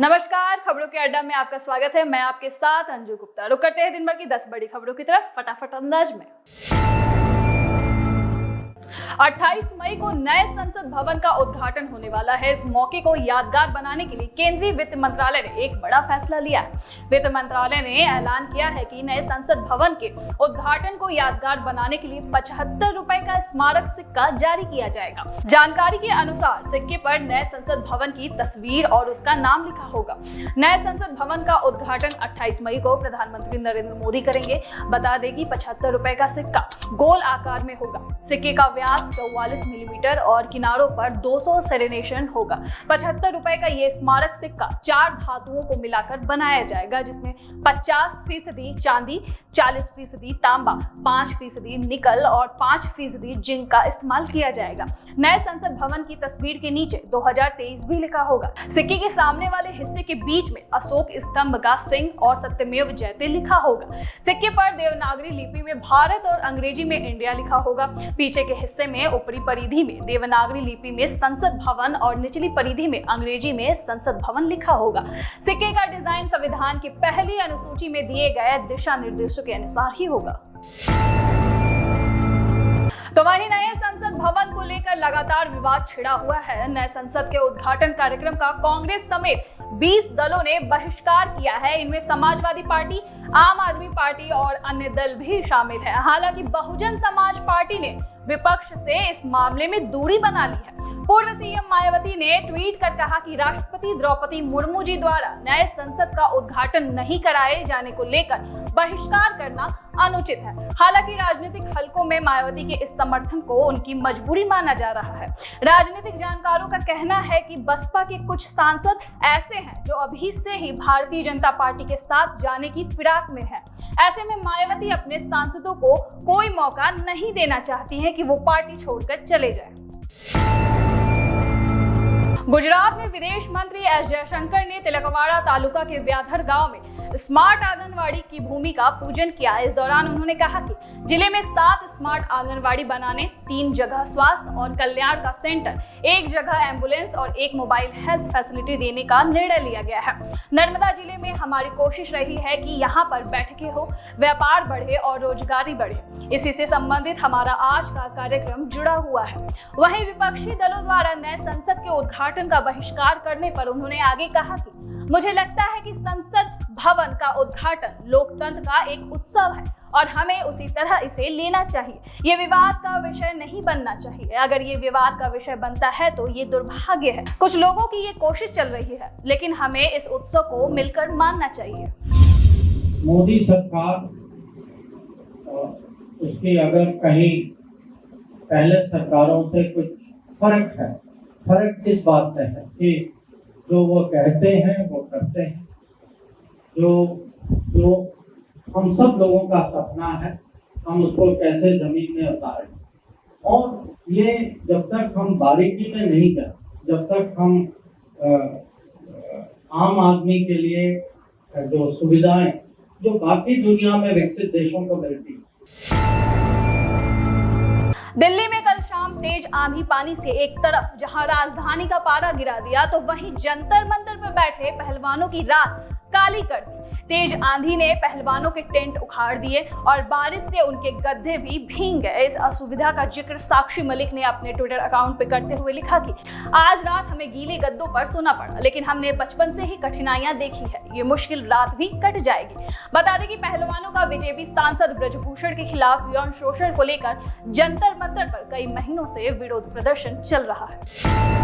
नमस्कार, खबरों के अड्डा में आपका स्वागत है। मैं आपके साथ अंजू गुप्ता। रुक करते हैं दिन भर की 10 बड़ी खबरों की तरफ फटाफट अंदाज में। 28 मई को नए संसद भवन का उद्घाटन होने वाला है। इस मौके को यादगार बनाने के लिए केंद्रीय वित्त मंत्रालय ने एक बड़ा फैसला लिया है। वित्त मंत्रालय ने ऐलान किया है कि नए संसद भवन के उद्घाटन को यादगार बनाने के लिए 75 रुपए का स्मारक सिक्का जारी किया जाएगा। जानकारी के अनुसार सिक्के पर नए संसद भवन की तस्वीर और उसका नाम लिखा होगा। नए संसद भवन का उद्घाटन 28 मई को प्रधानमंत्री नरेंद्र मोदी करेंगे। बता दें कि 75 रुपए का सिक्का गोल आकार में होगा। सिक्के का व्यास 44 मिलीमीटर और किनारों पर 200 सेरेनेशन होगा। 75 रुपए का ये स्मारक सिक्का 4 धातुओं को मिलाकर बनाया जाएगा, जिसमें 50% चांदी, 40% तांबा, 5% निकल और 5% जिंक का इस्तेमाल किया जाएगा। नए संसद भवन की तस्वीर के नीचे 2023 भी लिखा होगा। सिक्के के सामने वाले हिस्से के बीच में अशोक स्तंभ का सिंह और सत्यमेव जयते लिखा होगा। सिक्के पर देवनागरी लिपि में भारत और अंग्रेजी में इंडिया लिखा होगा। पीछे के हिस्से में ऊपरी परिधि में देवनागरी लिपि में संसद भवन और निचली परिधि में अंग्रेजी में संसद भवन लिखा होगा। सिक्के का डिजाइन संविधान की पहली अनुसूची में दिए गए दिशा निर्देशों के अनुसार ही होगा। तो वहीं नए संसद भवन को लेकर लगातार विवाद छिड़ा हुआ है। नए संसद के उद्घाटन कार्यक्रम का कांग्रेस समेत 20 दलों ने बहिष्कार किया है। इनमें समाजवादी पार्टी, आम आदमी पार्टी और अन्य दल भी शामिल है। हालांकि बहुजन समाज पार्टी ने विपक्ष से इस मामले में दूरी बना ली है। पूर्व सीएम मायावती ने ट्वीट कर कहा कि राष्ट्रपति द्रौपदी मुर्मू जी द्वारा नए संसद का उद्घाटन नहीं कराए जाने को लेकर बहिष्कार करना अनुचित है। हालांकि राजनीतिक हलकों में मायावती के इस समर्थन को उनकी मजबूरी माना जा रहा है। राजनीतिक जानकारों का कहना है कि बसपा के कुछ सांसद ऐसे हैं जो अभी से ही भारतीय जनता पार्टी के साथ जाने की फिराक में है। ऐसे में मायावती अपने सांसदों को कोई मौका नहीं देना चाहती हैं कि वो पार्टी छोड़कर चले जाएं। गुजरात में विदेश मंत्री एस जयशंकर ने तिलकवाड़ा तालुका के व्याधर गांव में स्मार्ट आंगनवाड़ी की भूमि का पूजन किया। इस दौरान उन्होंने कहा कि जिले में 7 स्मार्ट आंगनवाड़ी बनाने, 3 जगह स्वास्थ्य और कल्याण का सेंटर, 1 जगह एम्बुलेंस और 1 मोबाइल हेल्थ फैसिलिटी देने का निर्णय लिया गया है। नर्मदा जिले में हमारी कोशिश रही है कि यहाँ पर बैठकें हो, व्यापार बढ़े और रोजगारी बढ़े। इसी से संबंधित हमारा आज का कार्यक्रम जुड़ा हुआ है। वहीं विपक्षी दलों द्वारा नए संसद के उद्घाटन का बहिष्कार करने पर उन्होंने आगे कहा कि मुझे लगता है कि संसद भवन का उद्घाटन लोकतंत्र का एक उत्सव है और हमें उसी तरह इसे लेना चाहिए। ये विवाद का विषय नहीं बनना चाहिए। अगर ये विवाद का विषय बनता है तो ये दुर्भाग्य है। कुछ लोगों की ये कोशिश चल रही है, लेकिन हमें इस उत्सव को मिलकर मानना चाहिए। मोदी सरकार उसकी अगर कहीं पहले सरकारों से कुछ फर्क है, फर्क इस बात में है कि जो वो कहते हैं वो करते हैं। जो हम सब लोगों का सपना है, हम उसको कैसे जमीन में उतारें। और ये जब तक हम बारीकी में नहीं करें, जब तक हम आम आदमी के लिए जो सुविधाएं जो बाकी दुनिया में विकसित देशों को मिलती है। दिल्ली में कल शाम तेज आंधी पानी से एक तरफ जहां राजधानी का पारा गिरा दिया, तो वहीं जंतर मंतर पर बैठे पहलवानों की रात काली कर दी। तेज आंधी ने पहलवानों के टेंट उखाड़ दिए और बारिश से उनके गद्दे भी भीग गए। इस असुविधा का जिक्र साक्षी मलिक ने अपने ट्विटर अकाउंट पे करते हुए लिखा कि आज रात हमें गीले गद्दों पर सोना पड़ा, लेकिन हमने बचपन से ही कठिनाइयां देखी है। ये मुश्किल रात भी कट जाएगी। बता दें कि पहलवानों का बीजेपी सांसद ब्रजभूषण के खिलाफ यौन शोषण को लेकर जंतर मंतर पर कई महीनों से विरोध प्रदर्शन चल रहा है।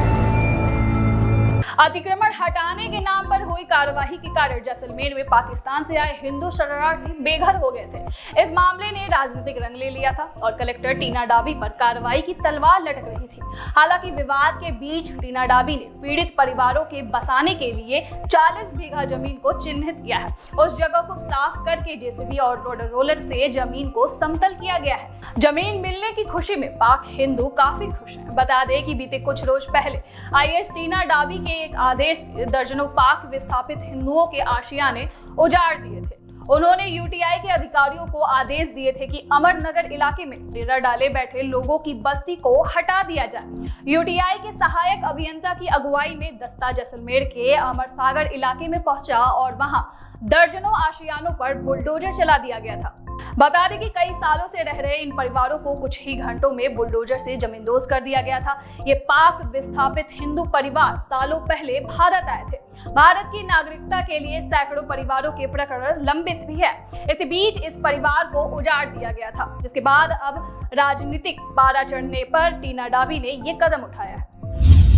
अतिक्रमण हटाने के नाम पर हुई कार्रवाई के कारण जैसलमेर में पाकिस्तान से आए हिंदू शरणार्थी बेघर हो गए थे। इस मामले ने राजनीतिक रंग ले लिया था और कलेक्टर टीना डाबी पर कार्रवाई की तलवार लटक रही थी। हालांकि विवाद के बीच टीना डाबी ने पीड़ित परिवारों के बसाने के लिए 40 बीघा जमीन को चिन्हित किया है। उस जगह को साफ करके जेसीबी और रोलर से जमीन को समतल किया गया है। जमीन मिलने की खुशी में पाक हिंदू काफी खुश हैं। बता दें कि बीते कुछ रोज पहले आईएएस टीना डाबी के एक आदेश दर्जनों पाक विस्थापित हिंदुओं के आशियाने उजाड़ दिए थे। उन्होंने यूटीआई के अधिकारियों को आदेश दिए थे कि अमरनगर इलाके में डेरा डाले बैठे लोगों की बस्ती को हटा दिया जाए। यूटीआई के सहायक अभियंता की अगुवाई में दस्ता जैसलमेर के अमरसागर इलाके में पहुंचा और वहां दर्जनों आशियानों पर बुलडोजर चला दिया गया था। बता दें कि कई सालों से रह रहे इन परिवारों को कुछ ही घंटों में बुलडोजर से जमींदोज कर दिया गया था। ये पाक विस्थापित हिंदू परिवार सालों पहले भारत आए थे। भारत की नागरिकता के लिए सैकड़ों परिवारों के प्रकरण लंबित भी है। इसी बीच इस परिवार को उजाड़ दिया गया था, जिसके बाद अब राजनीतिक पारा चढ़ने पर टीना डाबी ने ये कदम उठाया है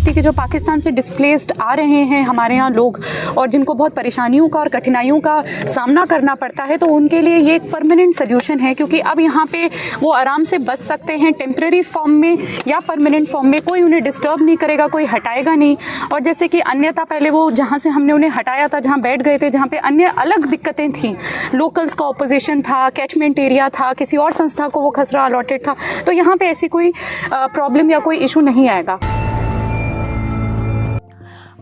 कि जो पाकिस्तान से डिस्प्लेस्ड आ रहे हैं हमारे यहाँ लोग और जिनको बहुत परेशानियों का और कठिनाइयों का सामना करना पड़ता है, तो उनके लिए ये एक परमानेंट सोल्यूशन है, क्योंकि अब यहाँ पे वो आराम से बस सकते हैं टेम्प्रेरी फॉर्म में या परमानेंट फॉर्म में। कोई उन्हें डिस्टर्ब नहीं करेगा, कोई हटाएगा नहीं। और जैसे कि अन्यथा पहले वो जहाँ से हमने उन्हें हटाया था, जहाँ बैठ गए थे, जहाँ पे अन्य अलग दिक्कतें थीं, लोकल्स का ऑपोजिशन था, कैचमेंट एरिया था, किसी और संस्था को वो खसरा अलॉटेड था, तो यहाँ पे ऐसी कोई प्रॉब्लम या कोई इशू नहीं आएगा।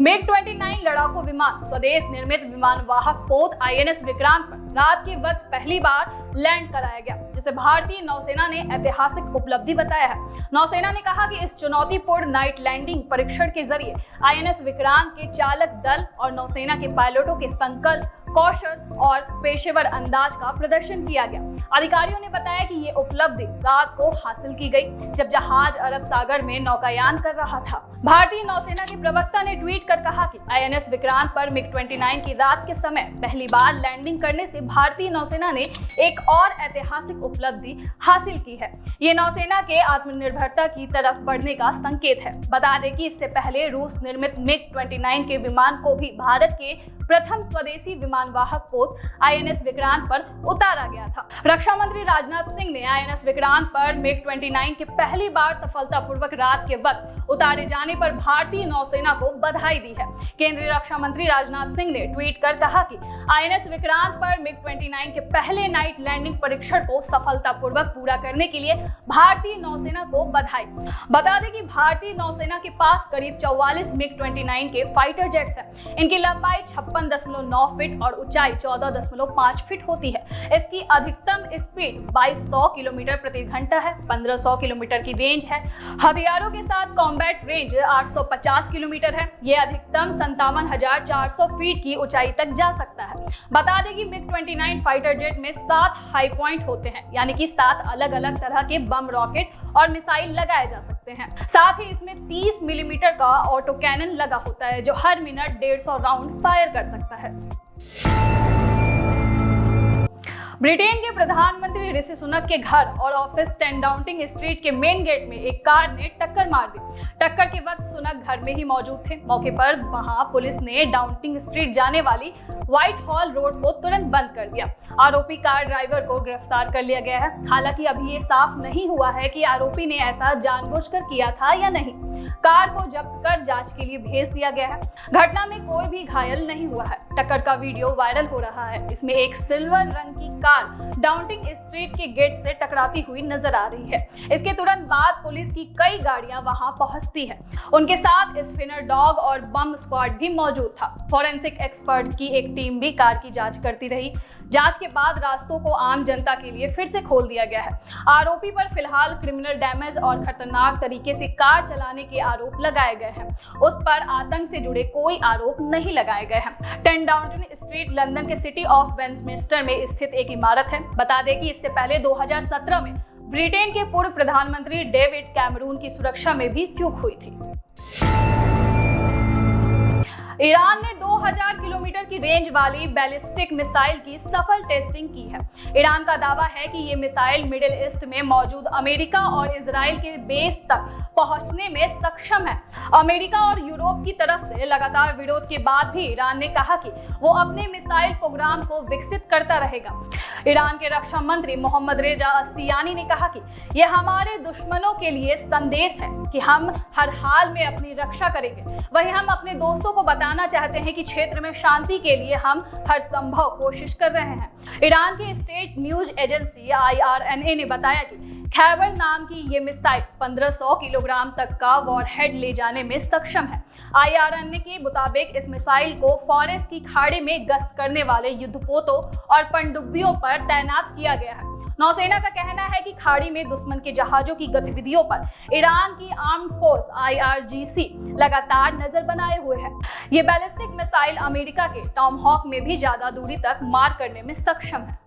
MiG-29 लड़ाकू विमान स्वदेश निर्मित विमानवाहक पोत INS विक्रांत पर रात के वक्त पहली बार लैंड कराया गया, जिसे भारतीय नौसेना ने ऐतिहासिक उपलब्धि बताया है। नौसेना ने कहा कि इस चुनौतीपूर्ण नाइट लैंडिंग परीक्षण के जरिए INS विक्रांत के चालक दल और नौसेना के पायलटों के संकल्प, कौशल और पेशेवर अंदाज का प्रदर्शन किया गया। अधिकारियों ने बताया कि ये उपलब्धि रात को हासिल की गई जब जहाज अरब सागर में नौकायान कर रहा था। भारतीय नौसेना के प्रवक्ता ने ट्वीट कर कहा कि INS विक्रांत पर MiG-29 की रात के समय पहली बार लैंडिंग करने से भारतीय नौसेना ने एक और ऐतिहासिक उपलब्धि हासिल की है। ये नौसेना के आत्मनिर्भरता की तरफ बढ़ने का संकेत है। बता दें कि इससे पहले रूस निर्मित MiG-29 के विमान को भी भारत के प्रथम स्वदेशी विमानवाहक पोत INS विक्रांत पर उतारा गया था। रक्षा मंत्री राजनाथ सिंह ने INS विक्रांत पर MiG-29 के पहली बार सफलतापूर्वक रात के वक्त उतारे जाने पर भारतीय नौसेना को बधाई दी है। केंद्रीय रक्षा मंत्री राजनाथ सिंह ने ट्वीट कर कहा कि INS विक्रांत पर MiG-29 के पहले नाइट लैंडिंग परीक्षण को सफलतापूर्वक पूरा करने के लिए भारतीय नौसेना को बधाई। बता दें कि भारतीय नौसेना के पास करीब 44 MiG-29 के फाइटर जेट्स हैं। इनकी लंबाई 56.9 फीट और ऊंचाई 14.5 फीट होती है। इसकी अधिकतम स्पीड 2200 किलोमीटर प्रति घंटा है। 1500 किलोमीटर की रेंज है। हथियारों के साथ कॉम्बैट रेंज 850 किलोमीटर है। यह अधिकतम 57,400 फीट की ऊंचाई तक जा सकता है। बता दें कि MiG-29 फाइटर जेट में 7 हाई पॉइंट होते हैं, यानी कि 7 अलग अलग तरह के बम, रॉकेट और मिसाइल लगाए जा सकते हैं। साथ ही इसमें 30 मिलीमीटर का ऑटो कैनन लगा होता है, जो हर मिनट 150 राउंड फायर कर सकता है। ब्रिटेन के प्रधानमंत्री ऋषि सुनक के घर और ऑफिस 10 डाउनिंग स्ट्रीट के मेन गेट में एक कार ने टक्कर मार दी। टक्कर के वक्त सुनक घर में ही मौजूद थे। मौके पर वहां पुलिस ने डाउनिंग स्ट्रीट जाने वाली व्हाइट हॉल रोड को तुरंत बंद कर दिया। आरोपी कार ड्राइवर को गिरफ्तार कर लिया गया है। हालांकि अभी ये साफ नहीं हुआ है कि आरोपी ने ऐसा जानबूझकर किया था या नहीं। कार को जब्त कर जांच के लिए भेज दिया गया है। घटना में कोई भी घायल नहीं हुआ है। टक्कर का वीडियो वायरल हो रहा है। इसमें एक सिल्वर रंग की कार डाउनिंग स्ट्रीट के गेट से टकराती हुई नजर आ रही है। इसके तुरंत बाद पुलिस की कई गाड़ियां वहां पहुंचती है। उनके साथ स्पिनर डॉग और बम स्क्वाड भी मौजूद था। फॉरेंसिक एक्सपर्ट की एक टीम भी कार की जांच करती रही। जांच के बाद रास्तों को आम जनता के लिए फिर से खोल दिया गया है। आरोपी पर फिलहाल क्रिमिनल डैमेज और खतरनाक तरीके से कार चलाने के आरोप लगाए गए हैं। उस पर आतंक से जुड़े कोई आरोप नहीं लगाए गए हैं। 10 डाउनिंग स्ट्रीट लंदन के सिटी ऑफ वेस्टमिंस्टर में स्थित एक इमारत है। बता दें कि इससे पहले 2017 में ब्रिटेन के पूर्व प्रधानमंत्री डेविड कैमरून की सुरक्षा में भी चूक हुई थी। ईरान ने 2000 किलोमीटर की रेंज वाली बैलिस्टिक मिसाइल की सफल टेस्टिंग की है। ईरान का दावा है कि ये मिसाइल मिडिल ईस्ट में मौजूद अमेरिका और इजराइल के बेस तक पहुंचने में सक्षम है। अमेरिका और यूरोप की तरफ से लगातार विरोध के बाद भी ईरान ने कहा कि वो अपने मिसाइल प्रोग्राम को विकसित करता रहेगा। ईरान के रक्षा मंत्री मोहम्मद रेजा अस्तियानी ने कहा कि यह हमारे दुश्मनों के लिए संदेश है कि हम हर हाल में अपनी रक्षा करेंगे। वहीं हम अपने दोस्तों को बताना चाहते हैं कि क्षेत्र में शांति के लिए हम हर संभव कोशिश कर रहे हैं। ईरान की स्टेट न्यूज एजेंसी IRNA ने बताया कि खैबर नाम की ये मिसाइल 1500 किलोग्राम तक का वॉरहेड ले जाने में सक्षम है। IRN के मुताबिक इस मिसाइल को फॉरेस्ट की खाड़ी में गश्त करने वाले युद्धपोतों और पनडुब्बियों पर तैनात किया गया है। नौसेना का कहना है कि खाड़ी में दुश्मन के जहाजों की गतिविधियों पर ईरान की आर्म्ड फोर्स IRGC लगातार नजर बनाए हुए है। ये बैलिस्टिक मिसाइल अमेरिका के टॉमहॉक में भी ज्यादा दूरी तक मार करने में सक्षम है।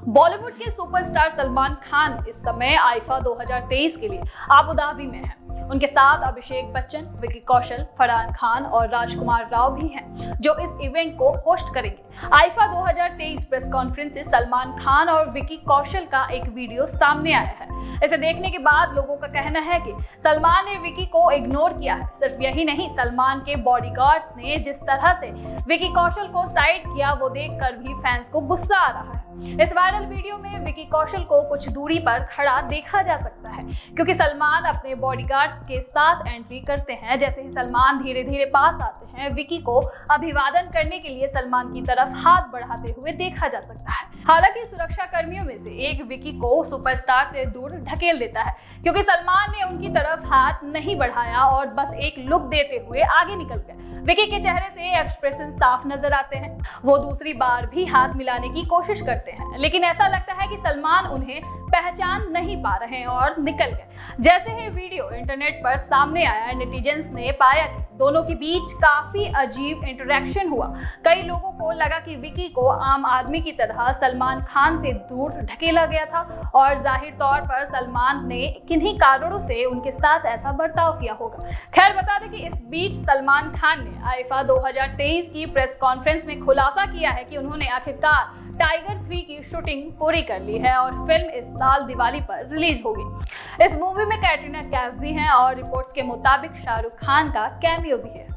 बॉलीवुड के सुपरस्टार सलमान खान इस समय आईफा 2023 के लिए अबू धाबी में है। उनके साथ अभिषेक बच्चन, विकी कौशल, फरहान खान और राजकुमार राव भी हैं जो इस इवेंट को होस्ट करेंगे। आईफा 2023 प्रेस कॉन्फ्रेंस से सलमान खान और विकी कौशल का एक वीडियो सामने आया है। इसे देखने के बाद लोगों का कहना है कि सलमान ने विकी को इग्नोर किया है। सिर्फ यही नहीं, सलमान के बॉडीगार्ड्स ने जिस तरह से विकी कौशल को साइड किया वो देखकर भी फैंस को गुस्सा आ रहा है। इस वायरल वीडियो में विकी कौशल को कुछ दूरी पर खड़ा देखा जा सकता है क्योंकि सलमान अपने बॉडीगार्ड्स के साथ एंट्री करते हैं। जैसे ही सलमान धीरे धीरे पास आते हैं, विकी को अभिवादन करने के लिए सलमान की तरफ हाथ बढ़ाते हुए देखा जा सकता है। हालांकि सुरक्षा कर्मियों में से एक विकी को सुपरस्टार से दूर ढकेल देता है क्योंकि सलमान ने उनकी तरफ हाथ नहीं बढ़ाया और बस एक लुक देते हुए आगे निकल गए। विकी के चेहरे से एक्सप्रेशन साफ नजर आते हैं। वो दूसरी बार भी हाथ मिलाने की कोशिश करते हैं, लेकिन ऐसा लगता है कि सलमान उन्हें पहचान नहीं पा रहे हैं और निकल गए। जैसे ही वीडियो इंटरनेट पर सामने आया, नेटिजन्स ने पाया कि दोनों के बीच काफी अजीब इंटरेक्शन हुआ। कई लोगों को लगा कि विकी को आम आदमी की तरह सलमान खान से दूर ढकेला गया था और जाहिर तौर पर सलमान ने किन्हीं कारणों से उनके साथ ऐसा बर्ताव किया होगा। खैर, बता दें कि इस बीच सलमान खान ने आईफा 2023 की प्रेस कॉन्फ्रेंस में खुलासा किया है कि उन्होंने आखिरकार टाइगर 3 की शूटिंग पूरी कर ली है और फिल्म इस साल दिवाली पर रिलीज होगी। इस मूवी में कैटरीना कैफ भी हैं और रिपोर्ट्स के मुताबिक शाहरुख खान का कैमियो भी है।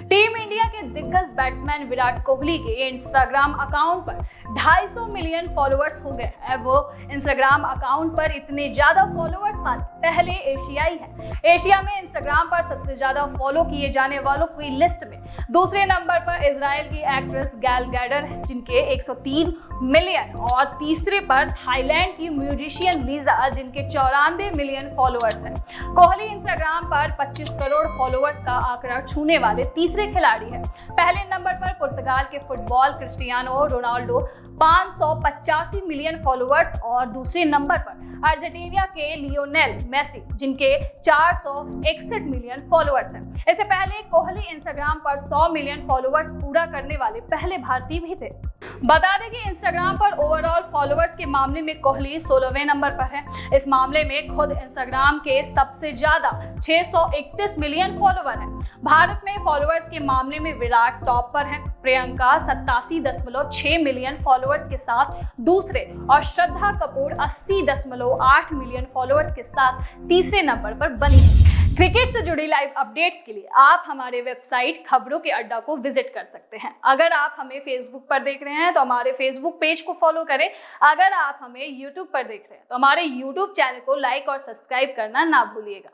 टीम इंडिया के दिग्गज बैट्समैन विराट कोहली के इंस्टाग्राम अकाउंट पर 250 मिलियन फॉलोअर्स हो गए हैं। वो इंस्टाग्राम अकाउंट पर इतने ज्यादा फॉलोअर्स वाले पहले एशियाई हैं। एशिया में इंस्टाग्राम पर सबसे ज्यादा फॉलो किए जाने वालों की लिस्ट में दूसरे नंबर पर इजराइल की एक्ट्रेस गैल गैडर है जिनके 103 मिलियन और तीसरे पर थाईलैंड की म्यूजिशियन लीजा जिनके 94 मिलियन फॉलोअर्स हैं। कोहली इंस्टाग्राम पर 25 करोड़ फॉलोअर्स का आंकड़ा छूने वाले तीसरे खिलाड़ी हैं। पहले नंबर पर पुर्तगाल के football Cristiano Ronaldo 585 million followers और दूसरे नंबर पर अर्जेंटीना के लियोनेल मेसी जिनके 461 मिलियन फॉलोअर्स हैं। इससे पहले कोहली इंस्टाग्राम पर 100 मिलियन फॉलोअर्स पूरा करने वाले पहले भारतीय भी थे। बता दें कि इंस्टाग्राम पर ओवरऑल फॉलोअर्स के मामले में कोहली 16वें नंबर पर है। इस मामले में खुद इंस्टाग्राम के सबसे ज्यादा 631 मिलियन फॉलोअर हैं। भारत में फॉलोअर्स के मामले में विराट टॉप पर है। प्रियंका 87.6 मिलियन फॉलोअर्स के साथ दूसरे और श्रद्धा कपूर 80.8 मिलियन फॉलोअर्स के साथ तीसरे नंबर पर बनी है। क्रिकेट से जुड़ी लाइव अपडेट्स के लिए आप हमारे वेबसाइट खबरों के अड्डा को विजिट कर सकते हैं। अगर आप हमें फेसबुक पर देख रहे हैं तो हमारे फेसबुक पेज को फॉलो करें। अगर आप हमें यूट्यूब पर देख रहे हैं तो हमारे यूट्यूब चैनल को लाइक और सब्सक्राइब करना ना भूलिएगा।